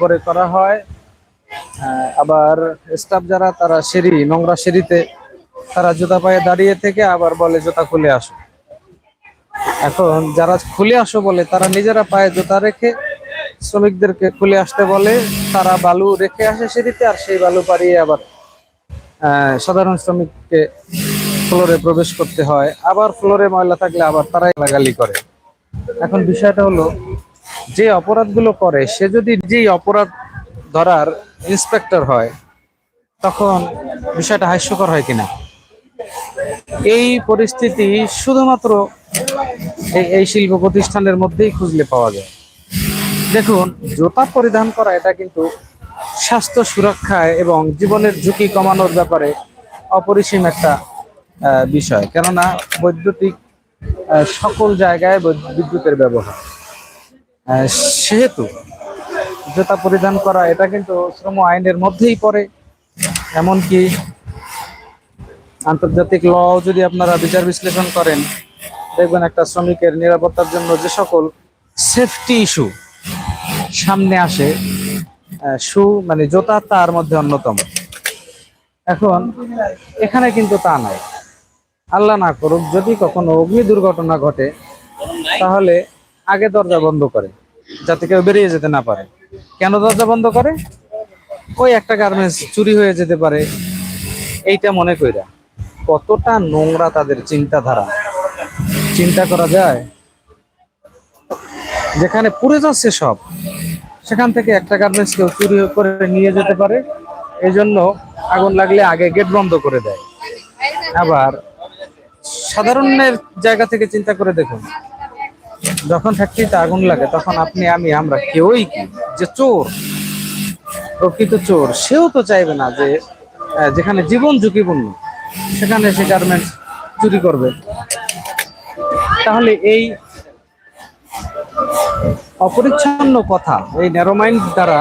করে করা হয়। আবার স্টাফ যারা তারা নোংরা সিঁড়িতে তারা জুতা পায়ে দাঁড়িয়ে থেকে আবার বলে জুতা খুলে আসো। এখন যারা খুলে আসো বলে তারা নিজেরা পায়ে জুতা রেখে শ্রমিকদেরকে খুলে আসতে বলে। তারা বালু রেখে আসে সিঁড়িতে, আর সেই বালু পাড়িয়ে আবার সাধারণ শ্রমিককে ফ্লোরে প্রবেশ করতে হয়। আবার ফ্লোরে ময়লা থাকলে আবার তারাই গালাগালি করে। এখন বিষয়টা হলো, যে অপরাধগুলো করে সে যদি যেই অপরাধ ধরার ইন্সপেক্টর হয়, তখন বিষয়টা হাস্যকর হয় কিনা। এই পরিস্থিতি শুধুমাত্র এই শিল্প প্রতিষ্ঠানের মধ্যেই খুঁজলে পাওয়া যায়। দেখুন, জুতা পরিধান করা এটা কিন্তু স্বাস্থ্য সুরক্ষায় এবং জীবনের ঝুঁকি কমানোর ব্যাপারে অপরিসীম একটা বিষয়। কেননা বৈদ্যুতিক সকল জায়গায় বিদ্যুতের ব্যবহার, আহ, সেহেতু জুতা পরিধান করা এটা কিন্তু শ্রম আইনের মধ্যেই পড়ে। এমনকি আন্তর্জাতিক ল যদি আপনারা বিচার বিশ্লেষণ করেন, দেখবেন একটা শ্রমিকের নিরাপত্তার জন্য যে সকল সেফটি ইস্যু সামনে আসে, শু মানে জুতা তার মধ্যে অন্যতম। এখন এখানে কিন্তু তা নাই। আল্লাহ না করুক যদি কখনো অগ্নি দুর্ঘটনা ঘটে, তাহলে আগে দরজা বন্ধ করে যাতে কেউ বেরিয়ে যেতে না পারে। কেন দরজা বন্ধ করে? ওই একটা গার্মেন্টস চুরি হয়ে যেতে পারে, এইটা মনে কইরা। কতটা নোংরা তাদের চিন্তাধারা, চিন্তা করা যায়। যেখানে পুড়ে যাচ্ছে সব, সেখান থেকে একটা গার্মেন্টস কেউ চুরি করে নিয়ে যেতে পারে, এই জন্য আগুন লাগলে আগে গেট বন্ধ করে দেয়। আবার সাধারণের জায়গা থেকে চিন্তা করে দেখুন, যখন ফ্যাক্টরিতে আগুন লাগে তখন আপনি আমরা কেউই কি, যে চোর, প্রকৃত চোর, সেও তো চাইবে না যে যেখানে জীবন ঝুঁকিপূর্ণ সেখানে সে গার্মেন্টস চুরি করবে। তাহলে এই অপরিচ্ছন্ন কথা, এই ন্যারো মাইন্ড দ্বারা